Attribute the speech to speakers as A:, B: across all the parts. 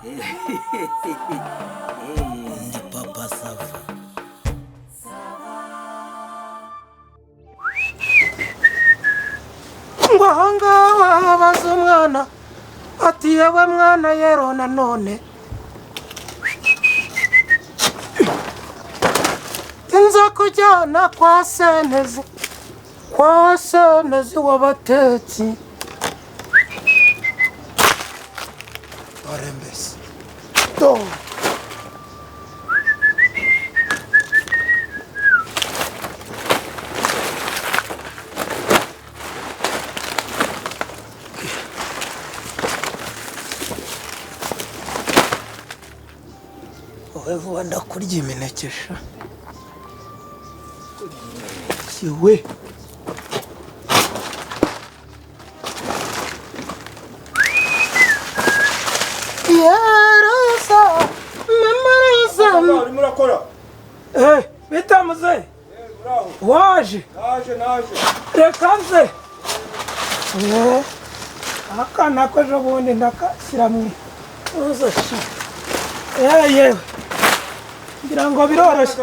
A: Ndi papa sava.
B: Ngo ahangaha baza umwana ati yewe mwana yero nanone inza kujyana kwa senezi w'abatetsi. Dore mbese dore wowe vuba ndakurya iminekesha kiwe yeruza memoruza.
C: Urimo urakora?
B: bitamuze
C: Bravo.
B: waje
C: Naje.
B: reka nze akana ko ejo bundi ndakashyira mu uzasha yewe ngira ngo biroroshye.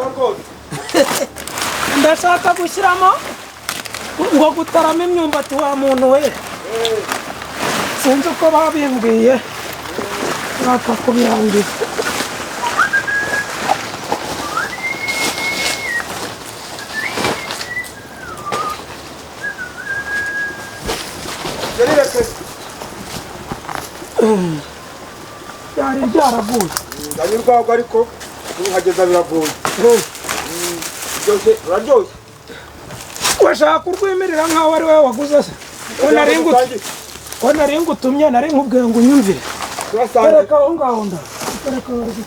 B: Ndashaka gushyiramo ngo gutarama imyumbati wa muntu we. Sinzi uko babimbwiye bapfa kubirangiza. Byari byaraguye
C: Ndanyurwaho ariko uhageza biragoye. Uraryoshye.
B: washaka urwimirira nkaho ari wowe waguze se. Ko nari ngutumye nari nkubwiye ngo unyumvire. Tereka aho ngaho tereka aho ngaho.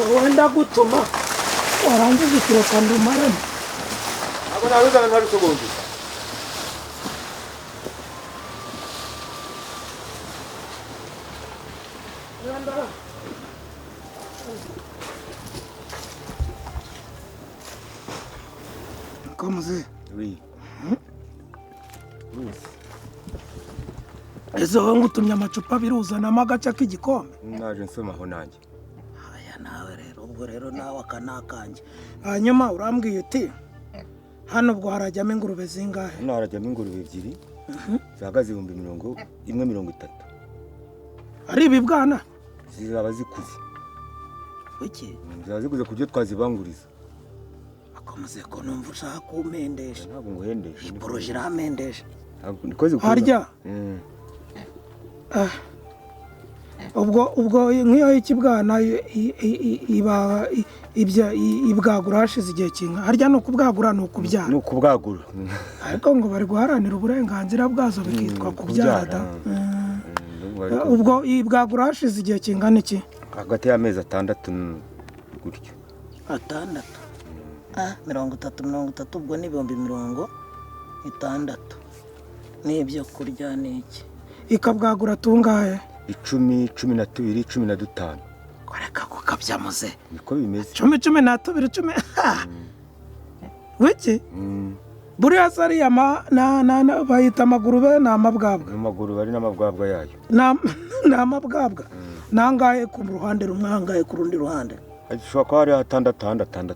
B: Wenda gutuma warangiza ikireka ndumarane.
C: Abo nabizana ntari sogonje.
B: Kamuze.
C: Oui.
B: Ezo wowe ngutumye amacupa biruzanamo agace k'igikombe.
C: Naje nsomaho nanjye.
B: Aya nawe rero ubwo rero nawe akanakanjye. Hanyuma urambwiye uti hano ubwo harajyamo ingurube zingahe?
C: Hano harajyamo ingurube ebyiri. Zihagaze 130.
B: Ari ibibwana?
C: Zizaba zikuze.
B: Wiki?
C: Zizaba zikuze ku byo twazibanguriza.
B: Akomaze ko numva ushaka kumpendesha.
C: Ntabwo nguhendesha.
B: Poroje iramendesha.
C: Niko zikura.
B: Harya? Ubwo nk'iyo ikibwana ibwagura hashize igihe kinga. Harya no kubwagura no kubyara.
C: No kubwagura.
B: Ariko ngo bari guharanira uburenganzira bwazo bikitwa kubyara da. Ubwo ibwagura hashize igihe kingana iki?
C: Hagati y'amezi 6 gutyo.
B: 6. 30 ubwo ni 60. N'ibyo kurya n'iki? Ikabwagura tungahe?
C: 10, 12, 15.
B: Koreka kukabyamuze.
C: Niko bimeze.
B: 12, 10. Wiki? Buriya sari na bayita amagurube na amabwabwa.
C: Amagurube ari n'amabwabwa yayo.
B: Na amabwabwa. Nangahe ku ruhande rumwe hangahe ku rundi ruhande?
C: Ashobora kuba ari 6.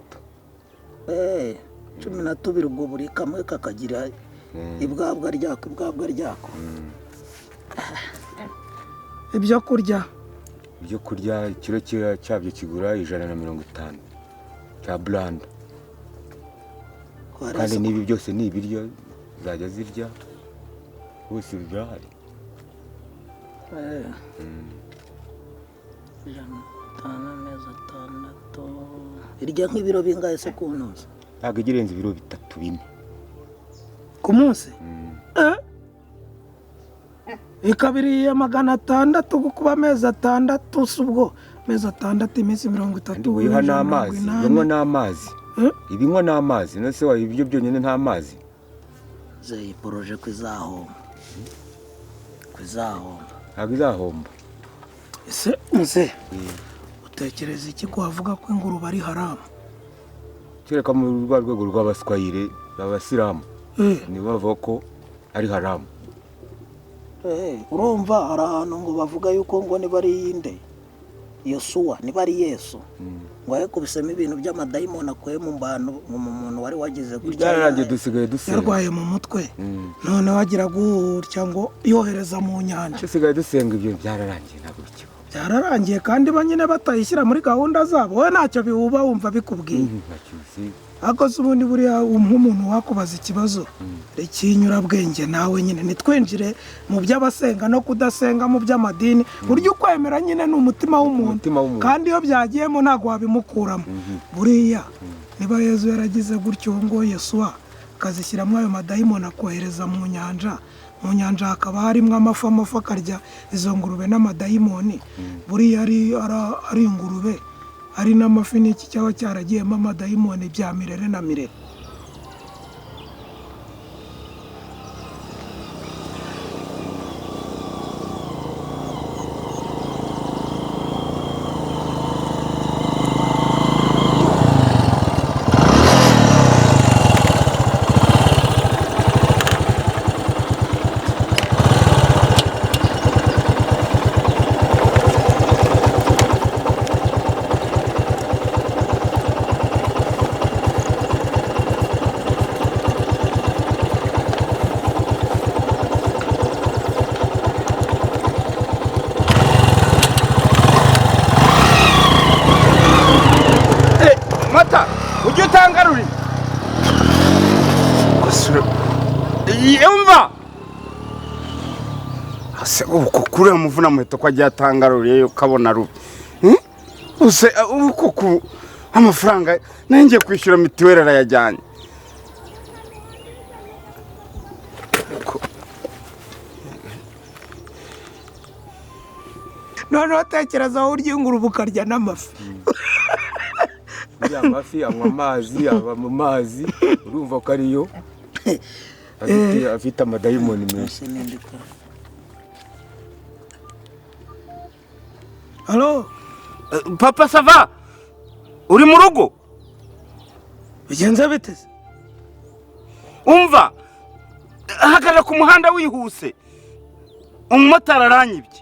B: 12 ubwo buri kamwe kakagira ibwabwa ryako. Ibyo kurya
C: ikiro cyabyo kigura 150 cya brand. Kandi nibi byose ni ibiryo zajya zirya bose birahari. Irya nk'ibiro bingahe se ku munsi? Ntabwo igirenze ibiro 3-4
B: ku munsi. Ikabiriye 600 kuba amezi 6 subwo amezi 6 iminsi 30.
C: Wiha n'amazi, binywa n'amazi. Ibinywa n'amazi nose wa ibyo byonyine nta mazi.
B: Zeyi poroje kwizahomba. Ntabwo
C: izahomba.
B: Ese muze utekereza iki ko wavuga ko ingurube ari haramu?
C: kereka mu rwego rw'abaswayire abasilamu nibo bavuga ko ari haramu.
A: urumva hari ahantu ngo bavuga yuko ngo niba ari yinde Yosuwa niba ari Yesu ngo yakubisemo ibintu by'amadayimoni akuye mu bantu mu muntu wari wagize gutya
C: byararangiye dusigaye dusenga
B: yarwaye mu mutwe none wagira gutya ngo yohereza mu nyanja
C: dusigaye dusenga ibyo byararangiye ntabwo bikiba
B: byararangiye kandi banyine batayishyira muri gahunda zabo wowe ntacyo biwuba wumva bikubwiye ariko se ubundi buriya nk'umuntu wakubaza ikibazo ikinyurabwenge nawe nyine nitwinjire mu by'abasenga no kudasenga mu by'amadini burya ukwemera nyine ni umutima w'umuntu kandi iyo byagiyemo ntabwo wabimukuramo buriya niba Yezu yaragize gutyo ngo Yosuwa akazishyiramo ayo madayimoni akohereza mu nyanja hakaba harimo amafi akarya izo ngurube n'amadayimoni buriya ari ingurube hari n'amafi n'iki cyaba cyaragiyemo amadayimoni bya mirere na mirere.
D: ujye utangarurira yumva uko kuriya muvuna muheto ko agiye atangaruriye ukabona rubi uko amafaranga nayo ngiye kwishyura mituweli arayajyanye
B: noneho tekereza aho urya ingurube ukarya n'amafi
C: amafi anywa amazi aba mu mazi urumva ko ariyo afite amadayimoni menshi.
B: Halo
D: papa sava uri mu rugo
B: bigenze biteze
D: umva hagarara ku muhanda wihuse umumotari aranyibye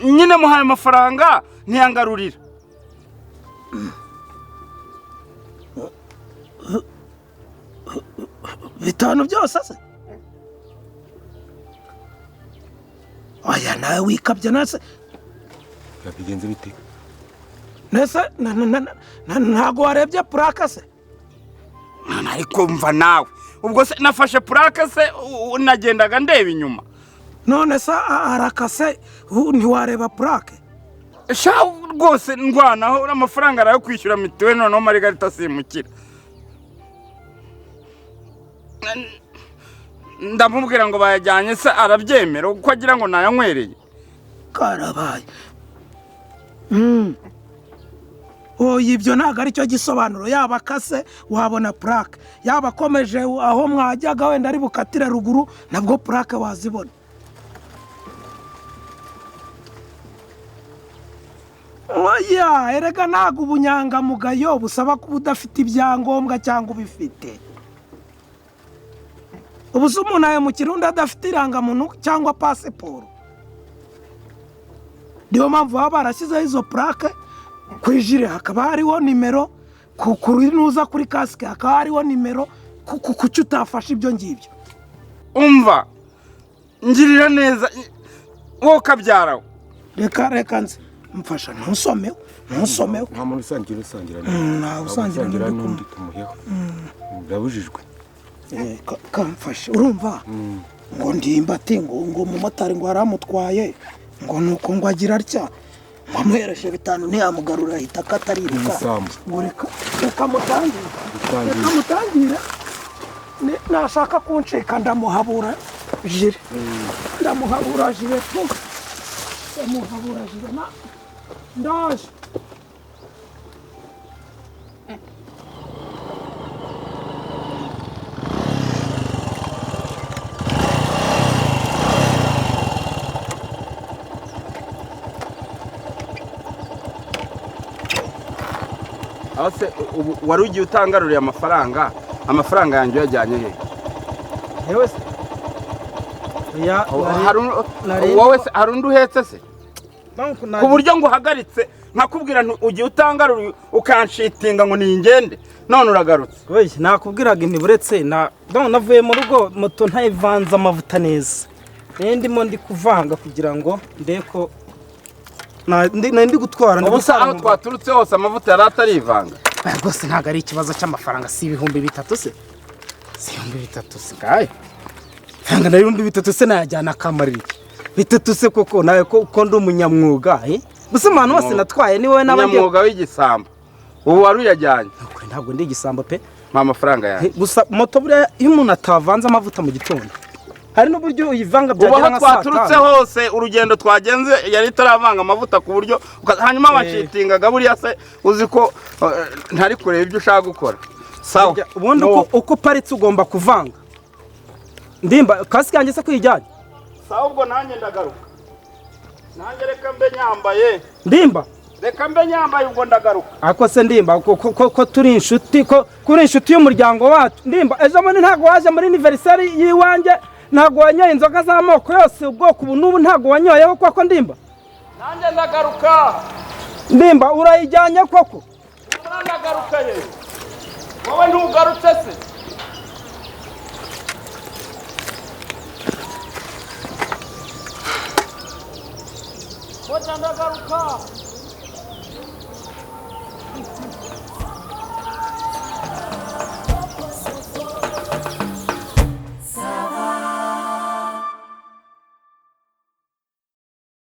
D: nyine muhaye amafaranga ntiyangarurira
B: bitanu byose se aya nawe wikabye nase
C: bigenze bite
B: nese ntago warebye purake se
D: ariko mva nawe ubwo se nafashe purake se nagendaga ndeba inyuma
B: none se arakase ntiwareba purake
D: shaho rwose ndwanaho amafaranga arayo kwishyura mituweli noneho Margarita simukira ndamubwira ngo bayajyanye se arabyemera uko agira ngo nayanywereye
B: karabaye ibyo ntabwo ari cyo gisobanuro yaba akase wabona purake yaba akomeje aho mwajyaga wenda ari bukatire ruguru nabwo purake wazibona oya erega ntabwo ubunyangamugayo busaba kuba udafite ibyangombwa cyangwa ubifite ubu se umuntu ayo mu kirundi adafite irangamuntu cyangwa pasiporo niyo mpamvu baba barashyizeho izo purake ku ijire hakaba hariho nimero nuza kuri kasike hakaba hariho nimero kuki utafashe ibyo ngibyo
D: umva ngirira neza wowe ukabyaraho
B: reka nzi mfasha ntusomeho
C: nta muntu usangira
B: ntawe usangira
C: n'undi tumuheho birabujijwe
B: kamfashe urumva ngo ndimbati ngo umumotari ngo yaramutwaye ngo nuko ngo agira atya ngo amuhereshe bitanu ntiyamugarura ahita akatariruka ngo reka mutangire nashaka kuncika ndamuhabura jire ndaje
D: aho se wari ugiye utangaruriye amafaranga yanjye uyajyanye he?
E: yewe se
D: wowe se hari undi uhetse se ku buryo ngo uhagaritse nkakubwira ugiye utangaruriye ukanshitinga ngo ningende none uragarutse?
E: oye nakubwiraga ntiburetse navuye mu rugo moto ntayivanze amavuta neza ndimo ndi kuvanga kugira ngo ndeko ndi gutwara
D: ubusa aho twaturutse hose amavuta yari atarivanga
E: rwose ntabwo ari ikibazo cy'amafaranga si 3,000 se si 3,000 se ngaye fanga na 3,000 se najyana akamarira 3 se koko nawe ko ndi umunyamwuga gusa umuntu wose natwaye ni wowe n'abandi
D: umunyamwuga w'igisambo ubu wari uyajyanye?
E: ntabwo ndi igisambo pe
D: mpa amafaranga yawe.
E: gusa moto buriya iyo umuntu atavanze amavuta mu gitondo hari n'uburyo uyivanga byagera nka saa 5
D: twaturutse hose urugendo twagenze yari taravanga amavuta ku buryo hanyuma bacitingaga buriya se uzi ko ntari kureba ibyo ushaka gukora sawa
E: ubundi uko paritse ugomba kuvanga ndimba kasike yanjye se kuyijyanye
D: sawa ubwo nanjye ndagaruka nanjye reka mbe nyambaye
E: ndimba
D: reka mbe nyambaye ubwo ndagaruka
E: ako se ndimba ko turi inshuti ko kuri inshuti y'umuryango wacu ndimba ejo bundi ntabwo waje muri anniversary yiwanjye ntabwo wanyoye inzoga z'amoko yose ubwoko ubu n'ubu ntabwo wanyoyeho koko ndimba
D: nanjye ndagaruka
E: ndimba urayijyanye koko
D: ndagaruka ye wowe ntugarutse se ndagaruka